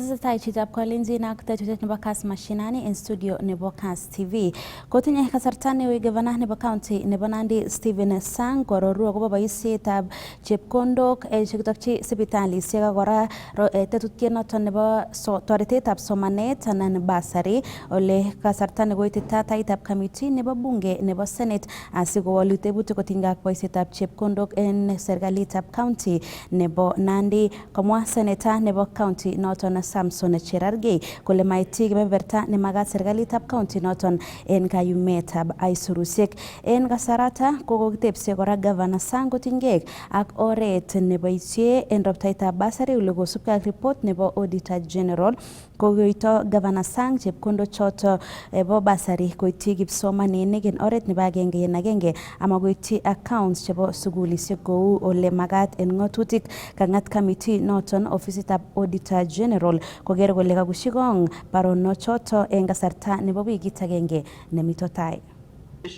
Tesetai chitab kolenjin ak tetutyet nebo Kass Mashinani en studio nebo Kass TV. Kotinye kasarta neui gavana nebo county nebo Nandi Stephen Sang kororu akobo boisietab chepkondok chekitokyi sipitalisiek ak kora tetutyet noton nebo toretetab somanet anan bursary ole kasarta nekoitita taitab committee nebo bunge nebo Senate asikowolu tebutik kotinygei ak boisietab chepkondok en serikalitab county nebo Nandi. Komwa senator nebo county noton Samson Cherargei kole maityi kebeberta nemagat serikalitab county noton en kayumetab aisurusiek. En kasarata kokokitebse kora Governor Sang kotinygei ak oret neboisie en roptaitab bursary ole kosubkei ak report nebo Auditor General kokoito Governor Sang chepkondok choto bo bursary koityi kipsomaninik en oret nebo agenge en agenge ama koityi accounts chebo sugulisiek kou ole magat en ng'atutik. Kang'at committee noton ofisitab Auditor General koker kole kakushikong baronok choto en kasarta nebo wikit agenge nemito tai.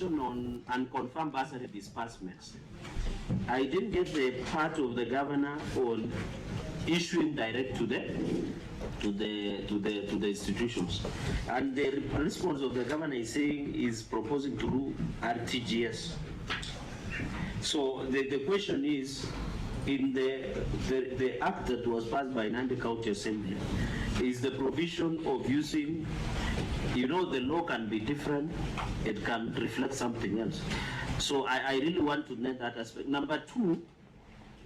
On unconfirmed bursary disbursements, I didn't get the part of the governor on issuing direct to the institutions, and the response of the governor is saying is proposing to do RTGS. So the question is, in the act that was passed by Nandi County Assembly, is the provision of using, the law can be different, it can reflect something else. So I really want to net that aspect. Number two,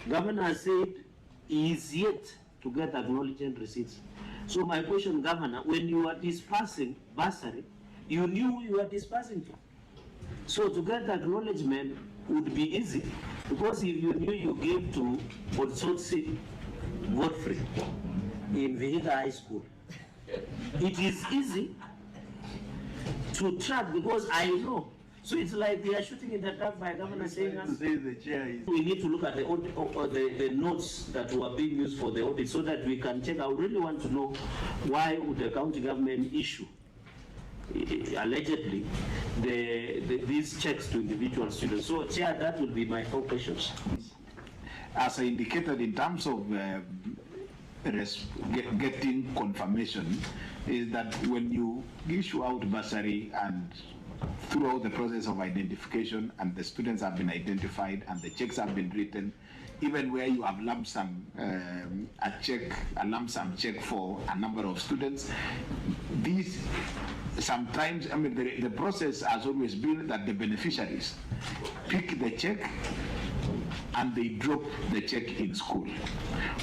Governor has said he is yet to get acknowledgement receipts. So my question, Governor, when you are dispersing bursary, you knew you were dispersing to. So to get acknowledgement would be easy, because if you knew you gave to Otsotsi Godfrey in Vihiga High School, it is easy to track, because I know. So it's like they are shooting in the dark by governor saying we need to look at the audit, or the notes that were being used for the audit so that we can check. I really want to know why would the county government issue allegedly these checks to individual students. So Chair, that will be my 4 questions. As I indicated, in terms of getting confirmation, is that when you issue out bursary and throughout the process of identification and the students have been identified and the checks have been written, even where you have lump sum a lump sum check for a number of students, these sometimes, the process has always been that the beneficiaries pick the check and they drop the check in school.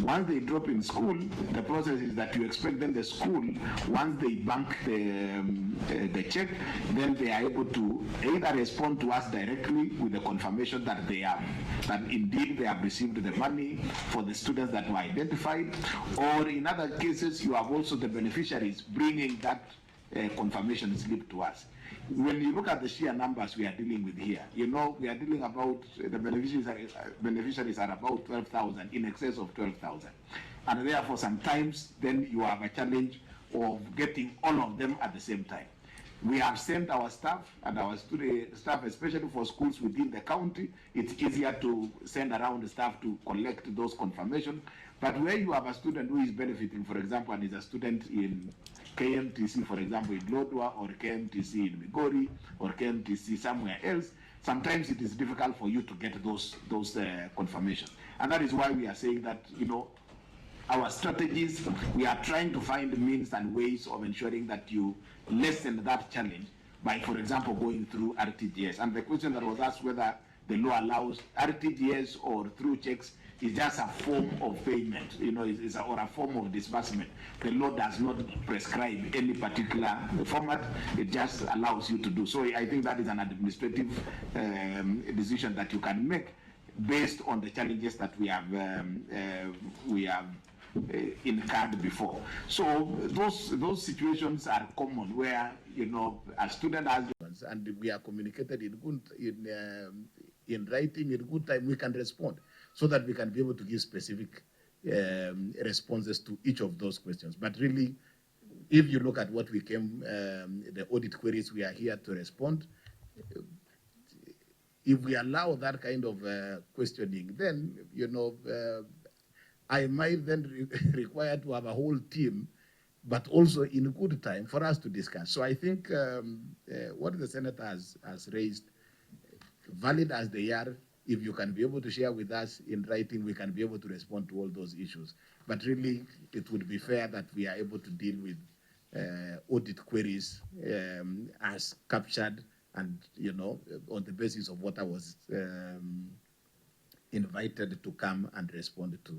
Once they drop in school, the process is that you expect them, the school, once they bank the check, then they are able to either respond to us directly with the confirmation that that indeed they have received the money for the students that were identified, or in other cases, you have also the beneficiaries bringing that confirmation slip to us. When you look at the sheer numbers we are dealing with here, we are dealing about, the beneficiaries are about 12,000, in excess of 12,000. And therefore, sometimes then you have a challenge of getting all of them at the same time. We have sent our staff and our staff, especially for schools within the county, it's easier to send around the staff to collect those confirmations. But where you have a student who is benefiting, for example, and is a student in KMTC, for example, in Lodwar, or KMTC in Migori, or KMTC somewhere else, sometimes it is difficult for you to get those confirmations. And that is why we are saying that, our strategies, we are trying to find means and ways of ensuring that you lessen that challenge by, for example, going through RTGS. And the question that was asked whether the law allows RTGS or through checks is just a form of payment, or a form of disbursement. The law does not prescribe any particular format, it just allows you to do. So I think that is an administrative decision that you can make based on the challenges that we have incurred before. So those situations are common where, a student has, and we are communicated in writing in good time, we can respond, so that we can be able to give specific responses to each of those questions. But really, if you look at what we came, the audit queries, we are here to respond. If we allow that kind of questioning, then, I might then require to have a whole team but also in good time for us to discuss. So I think what the Senator has raised, valid as they are, if you can be able to share with us in writing, we can be able to respond to all those issues. But really, it would be fair that we are able to deal with audit queries as captured and, on the basis of what I was invited to come and respond to.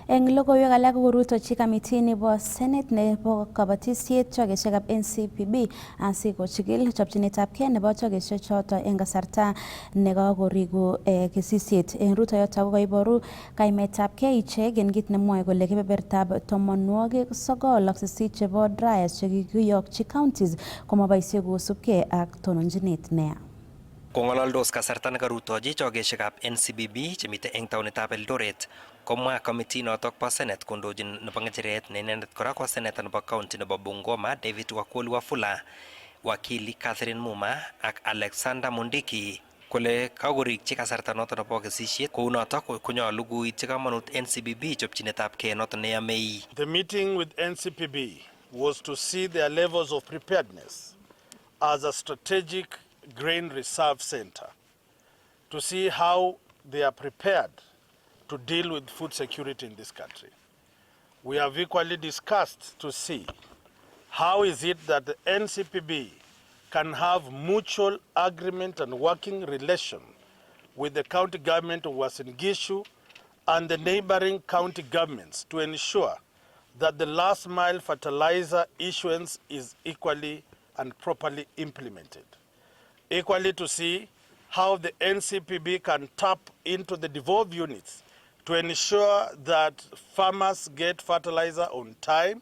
Eng logoiwek alak korutochi kamiti nebo Senate nebo kabatisiet chokeshekab NCPB asikochigil chopchinetabkei nebo chokeshek choto eng kasarta nekakoriku kesisiet. Eng rutoyoto kokaiboru kaimetabkei ichek eng kit nemwoe kole kebebertab 98 chebo dryers chekikiyokchi counties komaboisie kosubkei ak tononjinet neya. Kong'alaldos kasarta nekarutochi chokeshekab NCPB chemite eng taonitab Eldoret, komwa kamiti notok po Senate kondochin nebo ng'echeret ne inendet kora ko senator nebo county nebo Bungoma David Wakoli Wafula, wakili Catherine Muma ak Alexander Mundiki kole kakorikchi kasarta noto nebo kesisiet kou notok konyolu koityi kamanut NCPB chopchinetabkei noto neyamei. The meeting with NCPB was to see their levels of preparedness as a strategic grain reserve center, to see how they are prepared to deal with food security in this country. We have equally discussed to see how is it that the NCPB can have mutual agreement and working relation with the county government of Uasin Gishu and the neighboring county governments to ensure that the last mile fertilizer issuance is equally and properly implemented. Equally to see how the NCPB can tap into the devolved units to ensure that farmers get fertilizer on time,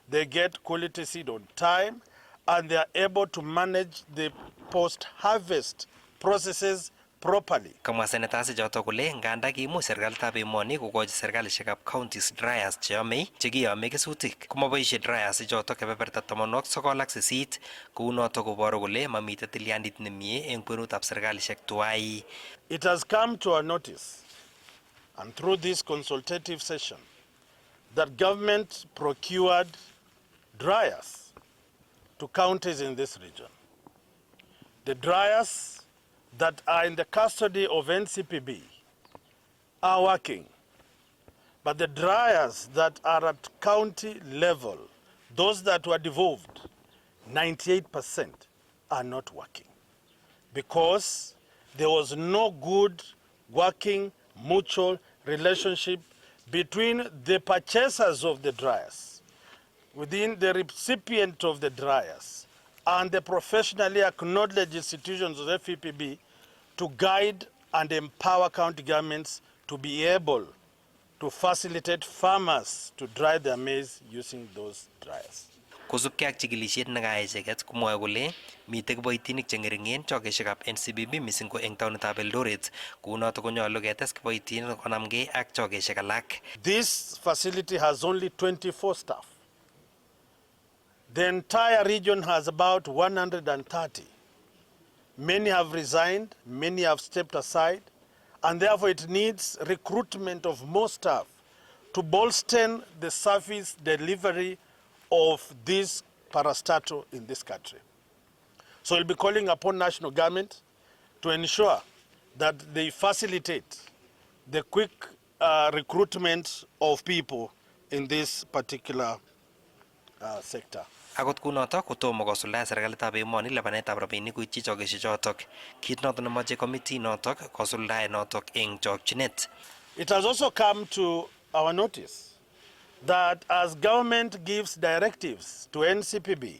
they get quality seed on time, and they are able to manage the post-harvest processes properly. Kamwa senatasi choto kole nganda kimuch serikalitab emoni kokochi serikalishekab counties dryers cheyamei chekiyame kesutik komaboisie dryers choto kebeberta 98 kou noto koboru kole mamite tilyandit nemie eng kwenutab serikalishek tuwai. It has come to our notice and through this consultative session that government procured dryers to counties in this region. The dryers that are in the custody of NCPB are working, but the dryers that are at county level, those that were devolved, 98% are not working because there was no good working mutual relationship between the purchasers of the dryers, within the recipient of the dryers, and the professionally acknowledged institutions of the FEPB to guide and empower county governments to be able to facilitate farmers to dry their maize using those dryers. Kosubkei ak chikilisiet nekayai icheket komwoe kole mitei kiboitinik cheng'ering'en chokeshekab NCPB mising ko eng taonitab Eldoret kou noto konyolu ketes kiboitinik konamgei ak chokeshek alak. This facility has only 24 staff. The entire region has about 130. Many have resigned, many have stepped aside, and therefore it needs recruitment of more staff to bolster the service delivery of this parastatal in this country. So we'll be calling upon national government to ensure that they facilitate the quick recruitment of people in this particular sector. Akot kunotok kotomo kosuldae serikalitab emoni lipanetab rabinik koityi chokeshek chotok. Kit noto nemoche komiti notok kosuldae notok eng chokchinet. It has also come to our notice that as government gives directives to NCPB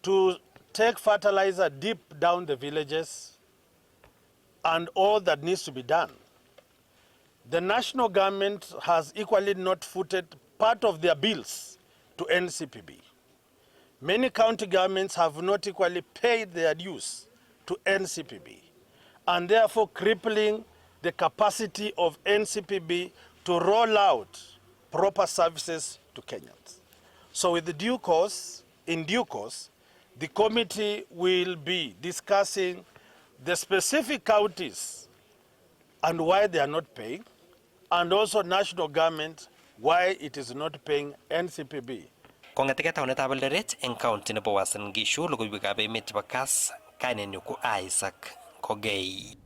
to take fertilizer deep down the villages and all that needs to be done, the national government has equally not footed part of their bills to NCPB. Many county governments have not equally paid their dues to NCPB, and therefore crippling the capacity of NCPB to roll out proper services to Kenyans. So with the in due course, the committee will be discussing the specific counties and why they are not paying, and also national government why it is not paying NCPB. Kong'etegei taunetab Eldoret eng county nebo Uasin Gishu, logoiwekab emet chebo Kass, kainenyu ko Isaac Kogei.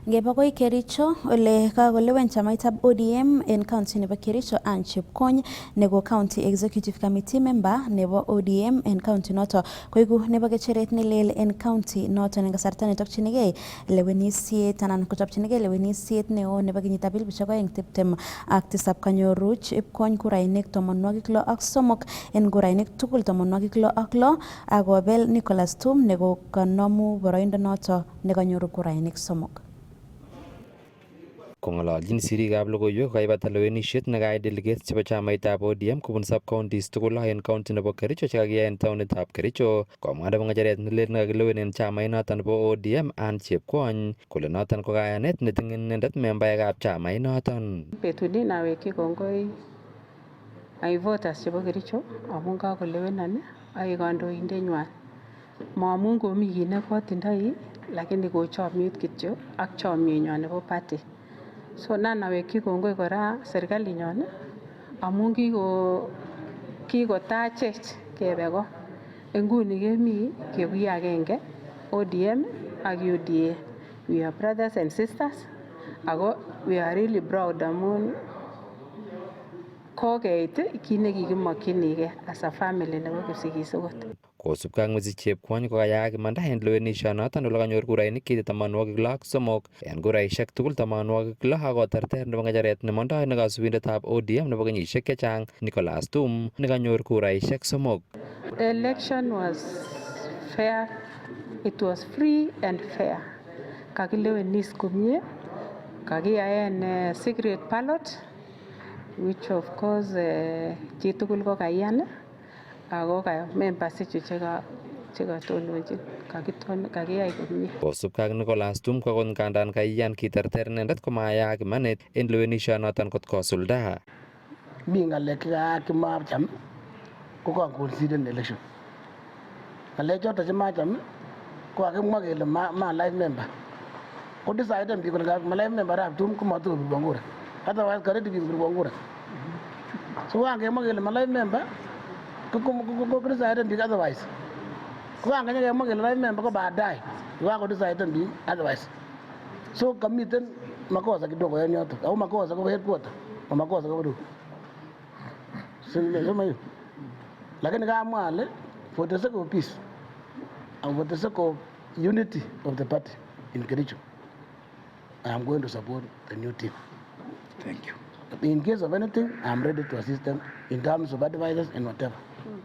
Ngeba koi Kericho ole kakolewen chamaitab ODM en county nebo Kericho Anne Chepkony nebo county executive committee member nebo ODM en county noto koigu nebo kecheret nelel en county noto en kasarta netokchinigei lewenisiet anan kochopchinigei lewenisiet neo nebo kenyitab 2027 kanyoru Chepkony kurainik 63 en kurainik tugul 66 akobel Nicholas Tum neko kanomu boroindo noto nekanyoru kurainik 3. Kong'ololjin sirikab logoiwek kokaibata lewenisiet nekayai delegates chebo chamaitab ODM kubun sub-counties tugul en county nebo Kericho chekakiyai en taonitab Kericho, komwa nebo ng'echeret nelel nekakilewen en chamainoton nebo ODM Anne Chepkony kole noton ko kayanet netinye inendet membaekab chamainoton. Betuni nawekyi kongoi my voters chebo Kericho amun kakolewenon aik kandoindenywan. Maamun komi kit nekotindoi lakini ko chomyet kityo ak chomyenywan nebo party. So nawekyi kongoi kora serikalinyon amun kikotachech kebe ko. Nguni kemi kebuye agenge ODM ak UDA. We are brothers and sisters. Ako we are really proud amun kokeit kit nekikimokyinige as a family nebo Kipsigis okot. Kosubkei ak Mrs. Chepkwony kokayaak imanda en lewenishonoton ole kanyor kurainik chite 63 en kuraisiek tugul 60 akoterter nebo ng'echeret nemondoi nekasubindetab ODM nebo kenyisiek chechang Nicholas Tum nekanyor kuraisiek 3. The election was fair. It was free and fair. Kakilewenis komie. Kakiyaen secret ballot which of course chitugul ko kaiyan ako members ichu chekatononjin kakiyai komie. Kosubkei ak Nicholas Tum kokon kandan kaiyan kiterter inendet komayaak imanit en lewenishonoton kot kosulda. Mi ng'alek chemacham ko considered election. Ng'alek choton chemacham ko kakimwa kele ma live member. Ko decide biik kole ma live member ab Tum komatot kobirwon kura. Otherwise karedi biik kobirwon kura. So wangemwa kele ma live member ko decide biik otherwise. Ko kemwa kele live member ko baadaye. Ko decide biik otherwise. So kamiten makosa kidogo en yoto. Au makosa ko headquarter. O makosa ko bado. Sema hiyo. Lakini kama ale for the sake of peace and for the sake of unity of the party in Kericho, I am going to support the new team. Thank you. In case of anything, I am ready to assist them in terms of advisors and whatever.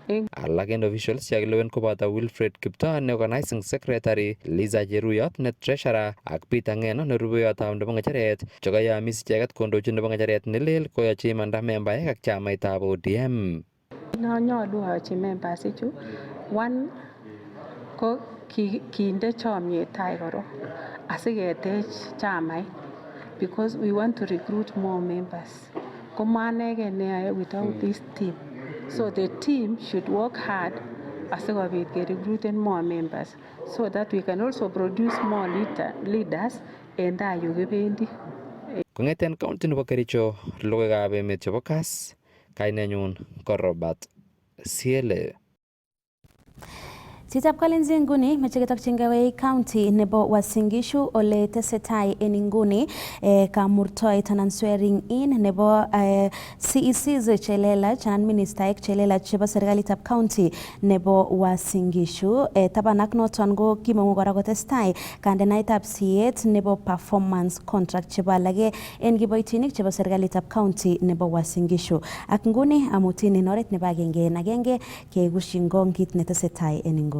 Alak en officials chekilewen koboto Wilfred Kiptoo ne organizing secretary, Liza Cheruyot ne treasurer ak Peter Ngeno ne rubeyotab nebo ng'echeret chekayomis icheket kondochin nebo ng'echeret nelel koyochi imanda membaek ak chamaitab ODM. Nyolu ayochi members ichu. One ko kinde chomyet tai korok asiketech chamait because we want to recruit more members. Komanege neyoe without this team. So the team should work hard asikobit ke-recruiten more members so that we can also produce more leaders en tai yu kibendi. Kong'eten county nebo Kericho, logoiwekab emet chebo Kass, kainenyun ko Robert Siele. Chitab Kalenjin nguni meche ketokchingei county nebo Uasin Gishu ole tesetai en nguni kamurtoet anan swearing in nebo CECs chelelach anan ministaek chelelach chebo serikalitab county nebo Uasin Gishu. Taban ak noton ko kimong'u kora kotestai kandenaetab siet nebo performance contract chebo alage en kiboitinik chebo serikalitab county nebo Uasin Gishu. Ak nguni amutin en oret nebo agenge en agenge kekushin ngong kit netesetai en nguni.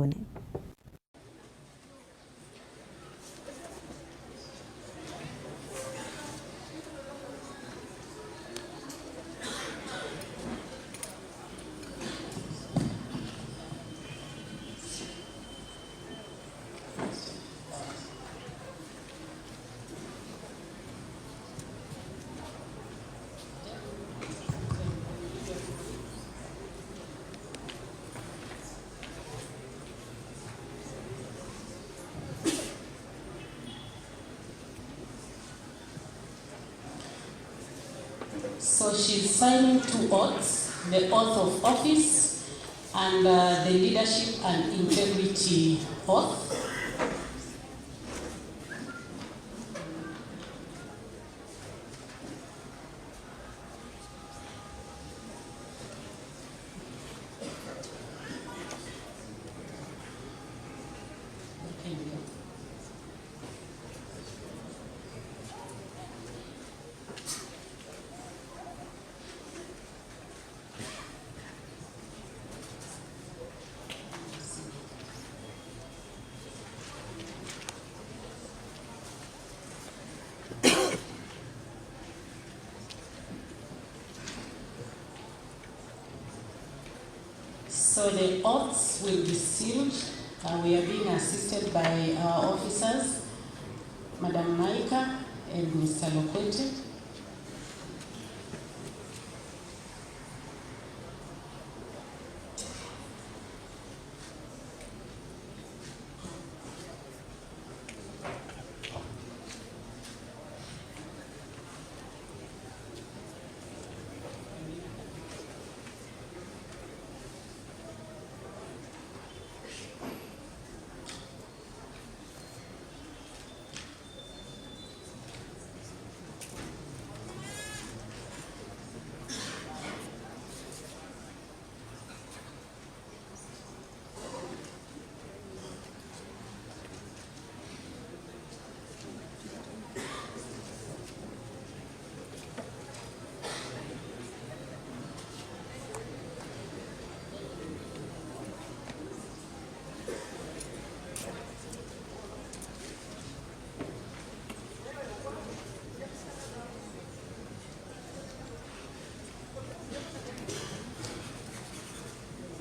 So she's signing 2 oaths, the oath of office and the leadership and integrity oath. So the oaths will be sealed. We are being assisted by our officers, Madam Maika and Mr. Lokwete.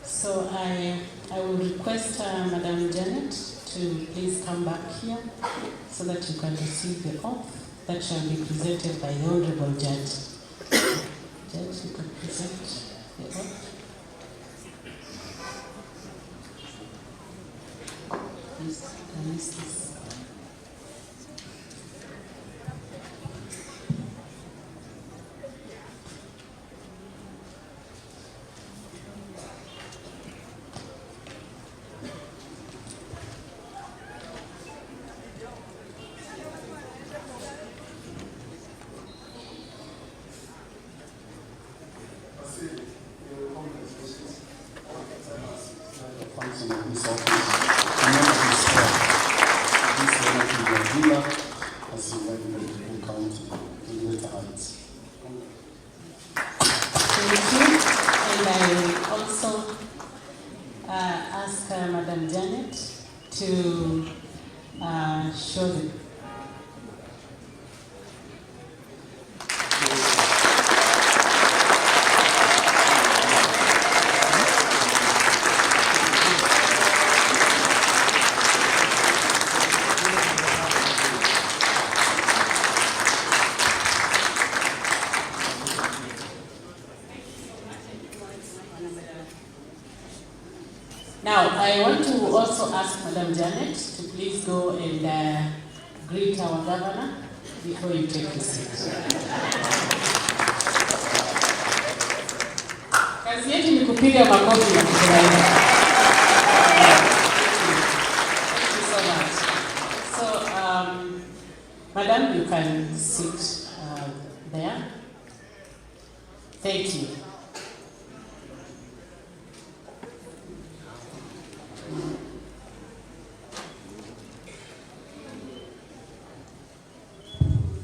So I will request Madam Janet to please come back here so that you can receive the oath that shall be presented by the Honorable Judge. Judge, you can present the oath. Please, release this. Function of this office, and not of his staff. This relative Nigeria as he led the People County to greater heights. Thank you. And I will also ask Madam Janet to show the Now, I want to also ask Madam Janet to please go and greet our governor before you take the seat. Kazi yetu ni kupiga makofi na kufurahia. Thank you so much. So, Madam, you can sit there. Thank you.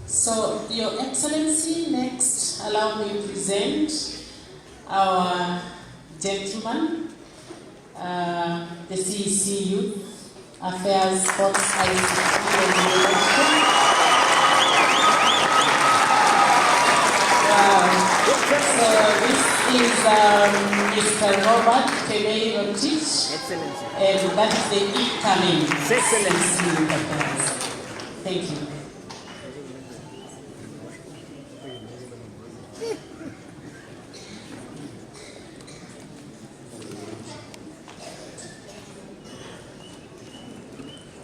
So, Your Excellency, next allow me to present our gentleman, the CEC Youth Affairs Sports ICT and So this is Mr. Robert Kemei Rotich, and that is the incoming CEC Youth Affairs. Thank you.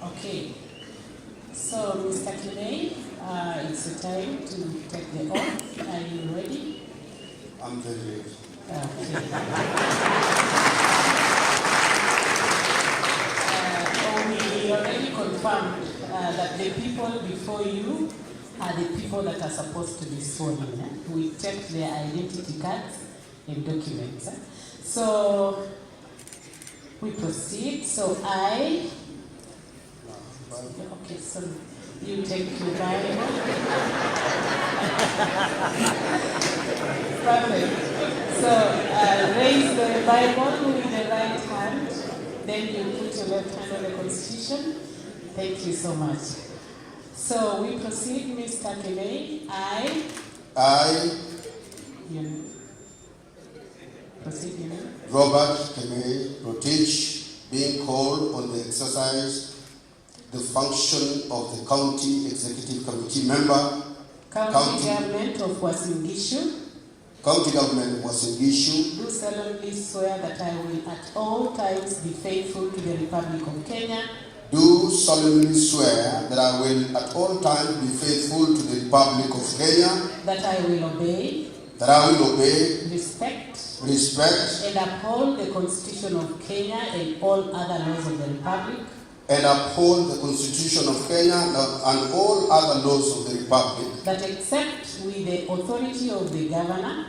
Okay, so Mr. Kemei, it's your time to take the oath. Are you ready? I'm very ready. We already confirmed that the people before you are the people that are supposed to be sworn in. We checked their identity cards and documents. So we proceed. So okay, so you take your Bible. Perfect. So raise the Bible with the right hand. Then you put your left hand on the Constitution. Thank you so much. So we proceed, Mr. Kemei. Proceed, you know. Robert Kemei Rotich, being called on the exercise the function of the County Executive Committee member, County Government of Wasingishu, County Government of Wasingishu, do solemnly swear that I will at all times be faithful to the Republic of Kenya. Do solemnly swear that I will at all times be faithful to the Republic of Kenya. That I will obey. That I will obey. Respect. And uphold the Constitution of Kenya and all other laws of the Republic. And uphold the Constitution of Kenya and all other laws of the Republic. That except with the authority of the governor.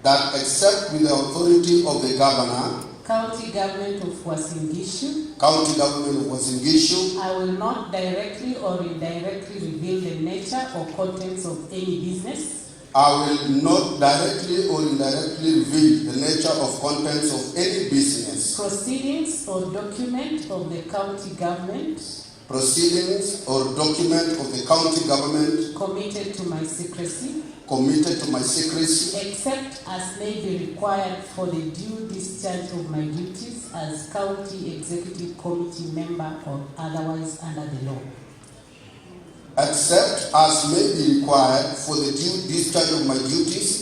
That except with the authority of the governor. County Government of Wasingishu. County Government of Wasingishu. I will not directly or indirectly reveal the nature or contents of any business. I will not directly or indirectly reveal the nature of contents of any business. Proceedings or document of the county government. Proceedings or document of the county government. Committed to my secrecy. Committed to my secrecy. Except as may be required for the due discharge of my duties as county executive committee member or otherwise under the law. Except as may be required for the due discharge of my duties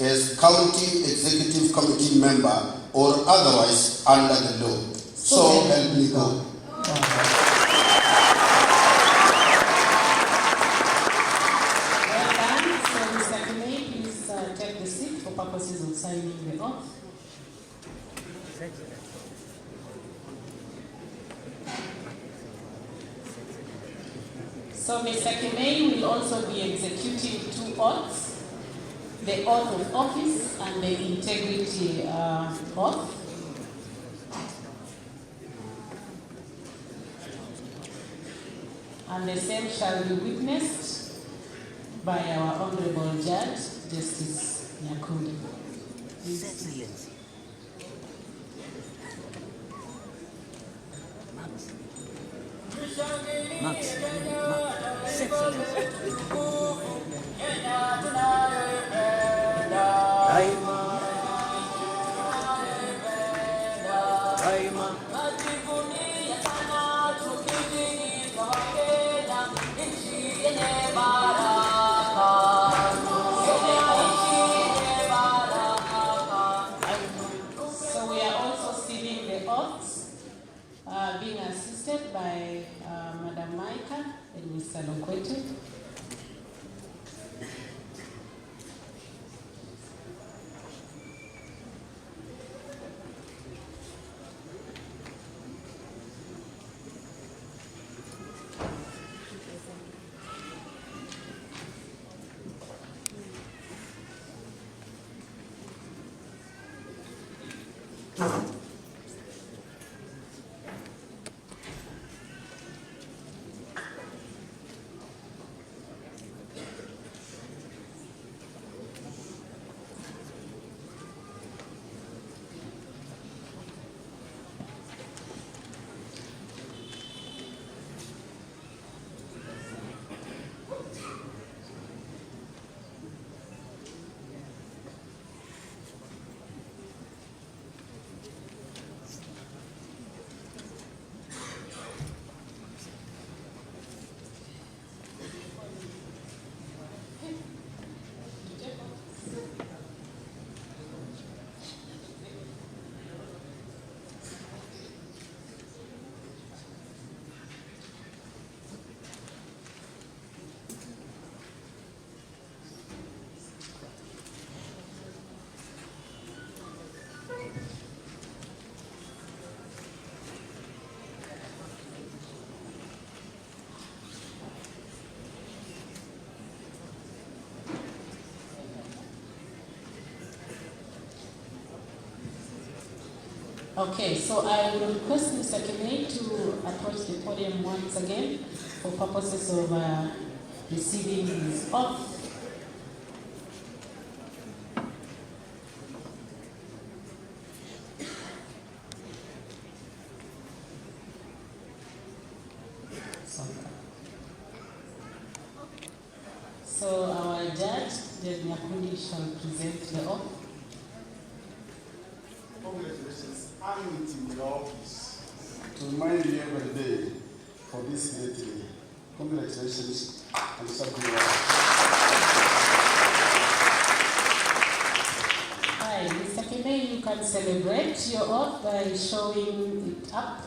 as county executive committee member or otherwise under the law. So help me God. Well done. So Mr. Kemei, please take the seat for purposes of signing the oath. So Mr. Kemei will also be executing two oaths, the oath of office and the integrity oath. And the same shall be witnessed by our Honorable Judge, Justice Nyakundi. Excellency. Max. So we are also sealing the oaths, being assisted by Madam Maika and Mr. Lokwete. Okay, so I will request Mr. Kimei to approach the podium once again for purposes of receiving his oath. So our judge, Judge Nyakundi, shall present the oath. Congratulations, I'm in the office to remind you every day for this great day. Congratulations and something else. Hi, Mr. Kimei, you can celebrate your oath by showing it up.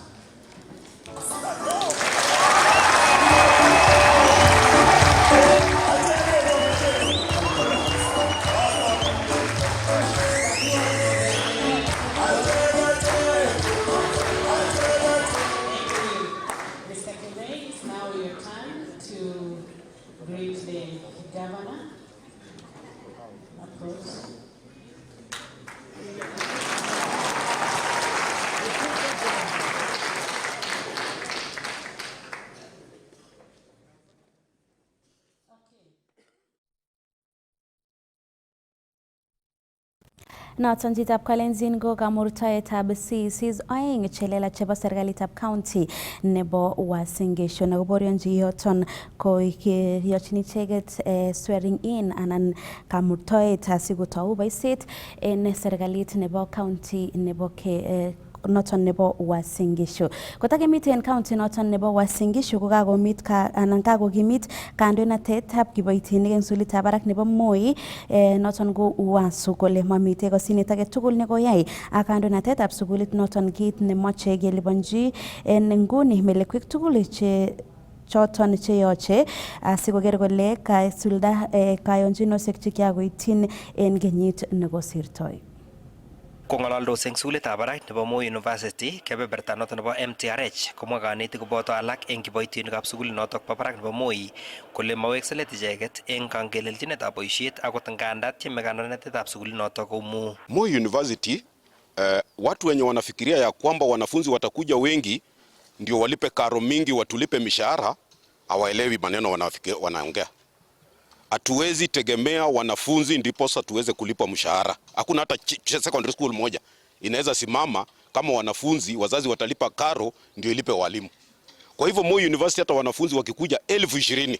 Greet the governor. Approach. Noton chitab Kalenjin ko kamurtaetab CECs oeng chelela chebo serikalitab county nebo Uasin Gishu nekoborionji yoton ko yochin icheket swearing in anan kamurtaet asikotou boisiet en serikalit nebo county nebo noton nebo Uasin Gishu. Kotakemiten county noton nebo Uasin Gishu ko kakokimit kandoinatetab kiboitinik en sugulitab barak nebo Moi noton ko Uasu kole mamite kosinet age tugul nekoyai ak kandoinatetab sugulit noton kit nemoche keliponji en nguni melekwek tugul che choton cheyoche asikoker kole kaisulda kayonjinosiek chekiakoityin en kenyit nekosirtoi. Kong'alaldos eng sugulitab barak nebo Moi University kebeberta noton nebo MTRH komwa kanetik koboto alak eng kiboitinikab sugulinotok bo barak nebo Moi kole mawekse let icheket eng kangelelchinetab boisiet akot nganda tieme kandoinatetab sugulinotok komu Moi University. Watu wenye wanafikiria ya kwamba wanafunzi watakuja wengi ndio walipe karo mingi watulipe mishahara hawaelewi maneno wanaongea. Hatuwezi tegemea wanafunzi ndiposa tuweze kulipa mshahara. Hakuna hata secondary school moja inaweza simama kama wanafunzi wazazi watalipa karo ndio ilipe walimu. Kwa hivyo Moi University hata wanafunzi wakikuja 20,000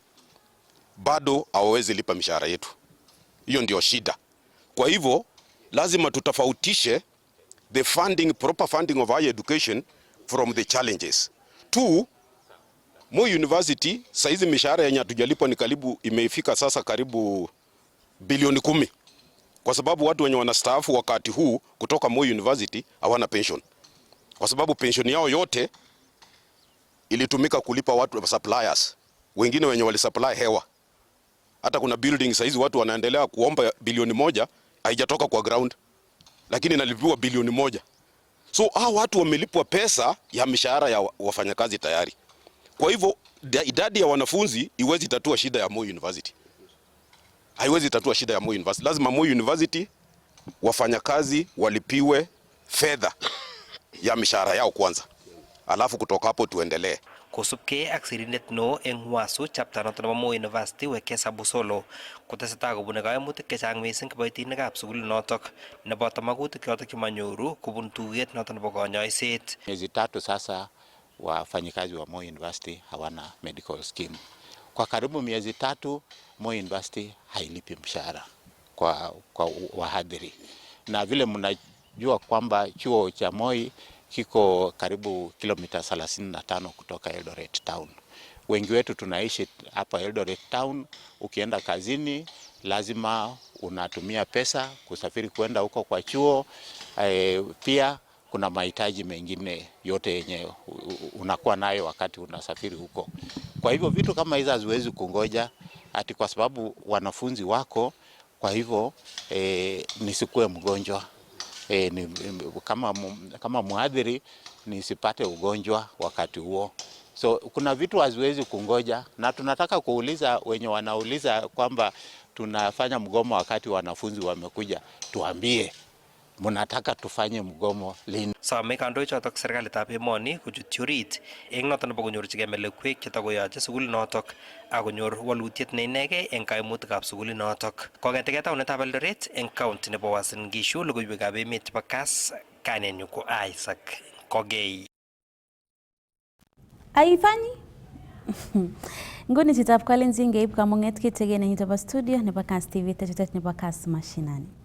bado hawawezi lipa mishahara yetu. Hiyo ndio shida. Kwa hivyo lazima tutafautishe the funding, proper funding of higher education from the challenges. 2, Moi University saizi mishahara yenye hatujalipo ni karibu imefika sasa karibu bilioni 10. Kwa sababu watu wenye wanastaafu wakati huu kutoka Moi University hawana pension. Kwa sababu pension yao yote ilitumika kulipa watu suppliers. Wengine wenye walisupply hewa. Hata kuna building saizi watu wanaendelea kuomba bilioni 1 haijatoka kwa ground. Lakini inalipiwa bilioni 1. So hao watu wamelipwa pesa ya mishahara ya wafanyakazi tayari. Kwa hivyo idadi ya wanafunzi iwezi tatua shida ya Moi University. Haiwezi tatua shida ya Moi University. Lazima Moi University wafanyakazi walipiwe fedha ya mishahara yao kwanza. Alafu kutoka hapo tuendelee. Kosubkei ak sirindet no eng Uasu chapter noton nebo Moi University Wekesa Busolo kotesetai kobune kaimutik chechang mising kiboitinikab sugulinotok neboto magutik yotok chemanyoru kobun tuiyet noton nebo konyoiset. Miezi 3 sasa wafanyikazi wa Moi University hawana medical scheme. Kwa karibu miezi 3 Moi University hailipi mshahara kwa wahadhiri. Na vile mnajua kwamba chuo cha Moi kiko karibu kilomita 35 kutoka Eldoret town. Wengi wetu tunaishi hapa Eldoret town, ukienda kazini lazima unatumia pesa kusafiri kwenda huko kwa chuo. Pia kuna mahitaji mengine yote yenye unakuwa nayo wakati unasafiri huko. Kwa hivyo vitu kama hizo haziwezi kungoja ati kwa sababu wanafunzi wako, kwa hivyo nisikue mgonjwa. Kama mhadhiri nisipate ugonjwa wakati huo. So kuna vitu haziwezi kungoja na tunataka kuuliza wenye wanauliza kwamba tunafanya mgomo wakati wanafunzi wamekuja, tuambie Mnataka tufanye mgomo lini? Some kandoichotok serikalitab emoni kochut orit eng noton nebo konyorchigei melekwek chetakoyoche sugulinotok ak konyor walutiet neinegei eng kaimutikab sugulinotok. Kong'etegei taonitab Eldoret eng county nebo Uasin Gishu, logoiwekab emet chebo Kass, kainenyu ko Isaac Kogei. Aifanyi? Nguni chitab Kalenjin ngeib kamung'et kitigin eng chebo studio nebo Kass TV techutet nebo Kass Mashinani.